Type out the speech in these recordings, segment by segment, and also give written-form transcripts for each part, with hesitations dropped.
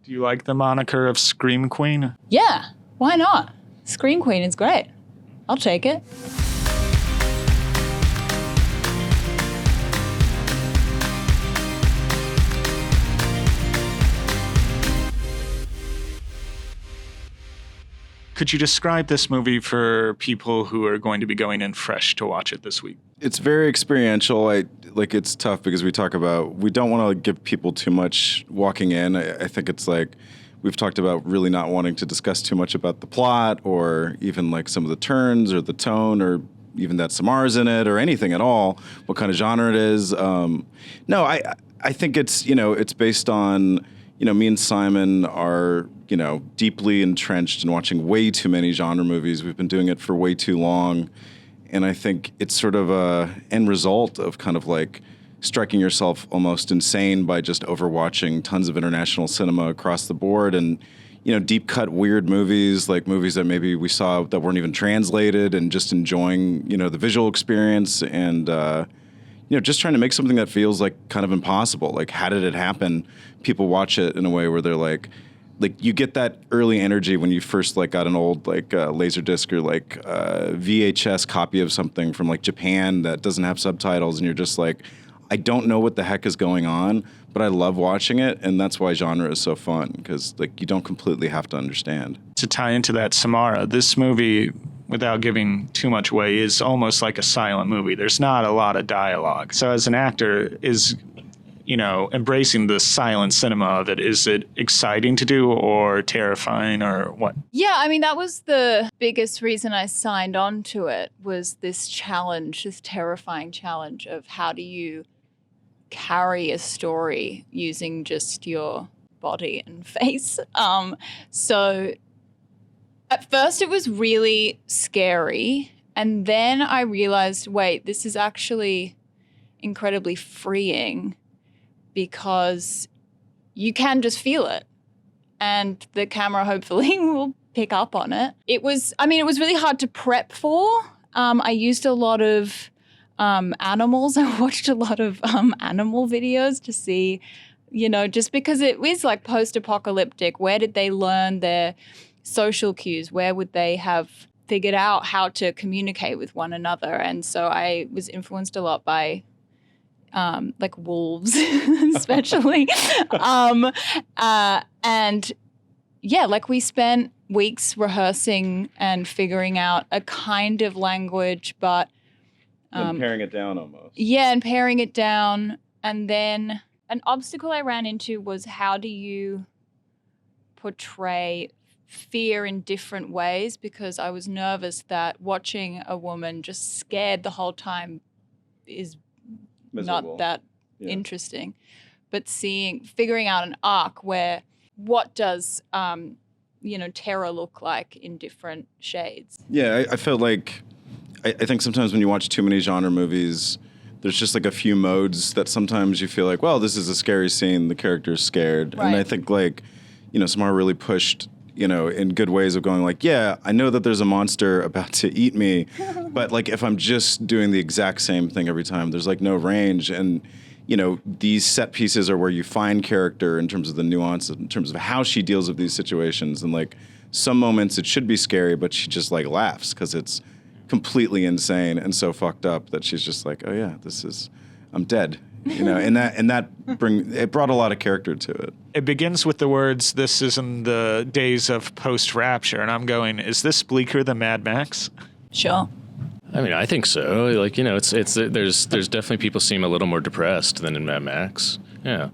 Do you like the moniker of Scream Queen? Yeah, why not? Scream Queen is great. I'll take it. Could you describe this movie for people who are going to be going in fresh to watch it this week? It's very experiential. It's tough because we don't want to give people too much walking in. I think it's like we've talked about really not wanting to discuss too much about the plot or even like some of the turns or the tone or even that Samara's in it or anything at all, what kind of genre it is. I think it's, it's based on, me and Simon are, deeply entrenched in watching way too many genre movies. We've been doing it for way too long. And I think it's sort of a end result of kind of like striking yourself almost insane by just overwatching tons of international cinema across the board and, deep cut weird movies, like movies that maybe we saw that weren't even translated and just enjoying, the visual experience and, just trying to make something that feels like kind of impossible. Like, how did it happen? People watch it in a way where they're like you get that early energy when you first like got an old like Laserdisc or like VHS copy of something from like Japan that doesn't have subtitles, and you're just like, I don't know what the heck is going on, but I love watching it, and that's why genre is so fun, because like you don't completely have to understand. To tie into that, Samara, this movie, without giving too much away, is almost like a silent movie. There's not a lot of dialogue. So as an actor, is embracing the silent cinema of it, is it exciting to do or terrifying or what? Yeah, I mean, that was the biggest reason I signed on to it, was this challenge, this terrifying challenge of how do you carry a story using just your body and face. So at first it was really scary, and then I realized, wait, this is actually incredibly freeing, because you can just feel it and the camera hopefully will pick up on it. It was really hard to prep for. I used a lot of animals. I watched a lot of animal videos to see, just because it is like post-apocalyptic. Where did they learn their social cues? Where would they have figured out how to communicate with one another? And so I was influenced a lot by like wolves, especially. And yeah, like we spent weeks rehearsing and figuring out a kind of language, but and paring it down almost. Yeah, and paring it down. And then an obstacle I ran into was, how do you portray fear in different ways? Because I was nervous that watching a woman just scared the whole time is miserable. Not that interesting, but figuring out an arc where what does, terror look like in different shades? Yeah, I felt like, I think sometimes when you watch too many genre movies, there's just like a few modes that sometimes you feel like, well, this is a scary scene, the character's scared. Right. And I think like, Samara really pushed, in good ways of going like, yeah, I know that there's a monster about to eat me, but like if I'm just doing the exact same thing every time, there's like no range. And, these set pieces are where you find character in terms of the nuance, in terms of how she deals with these situations. And like some moments it should be scary, but she just like laughs because it's completely insane and so fucked up that she's just like, oh yeah, I'm dead. And it brought a lot of character to it. It begins with the words, "This is in the days of post-Rapture," and I'm going, is this bleaker than Mad Max? Sure. I mean, I think so. Like, there's definitely people seem a little more depressed than in Mad Max. Yeah,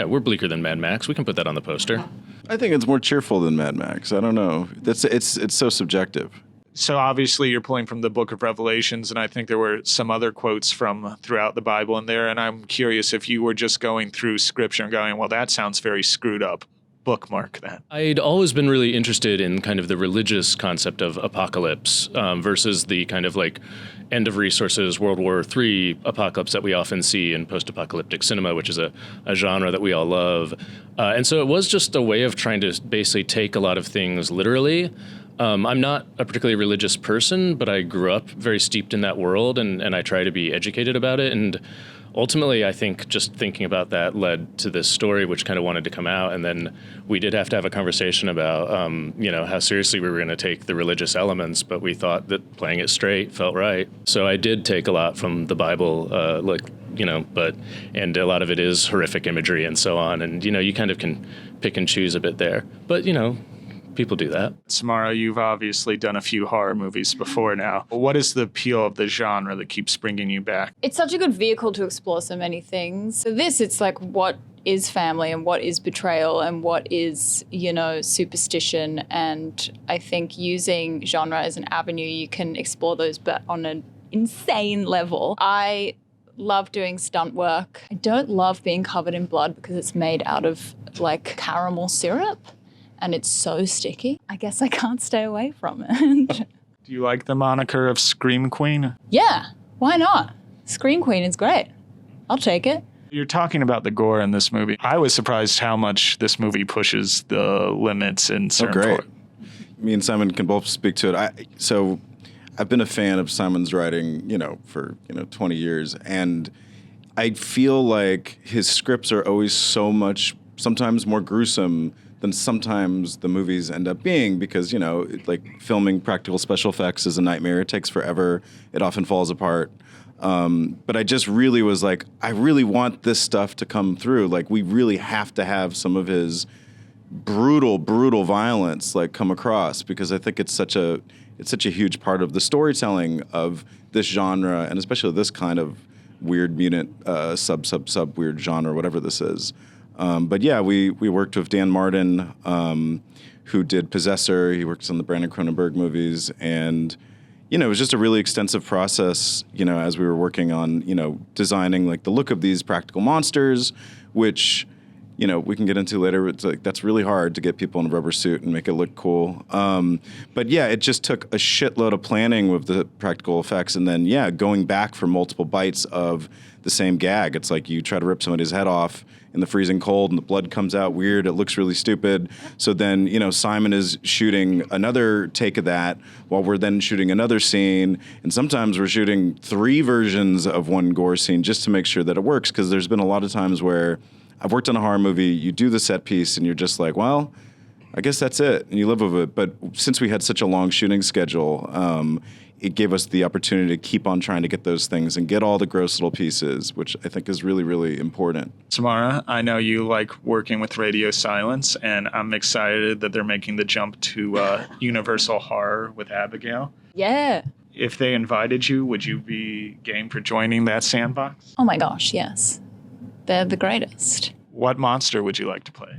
we're bleaker than Mad Max. We can put that on the poster. I think it's more cheerful than Mad Max. I don't know. It's so subjective. So obviously you're pulling from the Book of Revelations, and I think there were some other quotes from throughout the Bible in there, and I'm curious if you were just going through Scripture and going, well, that sounds very screwed up. Bookmark that. I'd always been really interested in kind of the religious concept of apocalypse versus the kind of like end of resources, World War III apocalypse that we often see in post-apocalyptic cinema, which is a genre that we all love. And so it was just a way of trying to basically take a lot of things literally. I'm not a particularly religious person, but I grew up very steeped in that world, and I try to be educated about it. And ultimately, I think just thinking about that led to this story, which kind of wanted to come out. And then we did have to have a conversation about, how seriously we were going to take the religious elements, but we thought that playing it straight felt right. So I did take a lot from the Bible, and a lot of it is horrific imagery and so on. And, you kind of can pick and choose a bit there. But, people do that. Samara, you've obviously done a few horror movies before now. What is the appeal of the genre that keeps bringing you back? It's such a good vehicle to explore so many things. So it's like, what is family and what is betrayal and what is, superstition. And I think using genre as an avenue, you can explore those, but on an insane level. I love doing stunt work. I don't love being covered in blood because it's made out of like caramel syrup. And it's so sticky. I guess I can't stay away from it. Do you like the moniker of Scream Queen? Yeah, why not? Scream Queen is great. I'll take it. You're talking about the gore in this movie. I was surprised how much this movie pushes the limits in certain great. Me and Simon can both speak to it. So I've been a fan of Simon's writing, for 20 years, and I feel like his scripts are always sometimes more gruesome than sometimes the movies end up being, because, filming practical special effects is a nightmare. It takes forever. It often falls apart. But I just really was like, I really want this stuff to come through. Like, we really have to have some of his brutal violence come across, because I think it's such a huge part of the storytelling of this genre, and especially this kind of weird mutant sub weird genre, whatever this is. But yeah, we worked with Dan Martin, who did Possessor. He works on the Brandon Cronenberg movies, and it was just a really extensive process. As we were working on designing the look of these practical monsters, which we can get into later. It's that's really hard to get people in a rubber suit and make it look cool. But yeah, it just took a shitload of planning with the practical effects, and then going back for multiple bites of the same gag. It's like you try to rip somebody's head off in the freezing cold and the blood comes out weird. It looks really stupid. So then, Simon is shooting another take of that while we're then shooting another scene. And sometimes we're shooting 3 versions of one gore scene just to make sure that it works. Because there's been a lot of times where I've worked on a horror movie, you do the set piece and you're just like, well, I guess that's it. And you live with it. But since we had such a long shooting schedule, it gave us the opportunity to keep on trying to get those things and get all the gross little pieces, which I think is really, really important. Samara, I know you like working with Radio Silence, and I'm excited that they're making the jump to Universal Horror with Abigail. Yeah. If they invited you, would you be game for joining that sandbox? Oh my gosh, yes. They're the greatest. What monster would you like to play?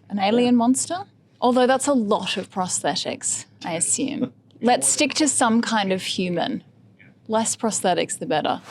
An alien monster? Although that's a lot of prosthetics, I assume. Let's stick to some kind of human. Less prosthetics, the better.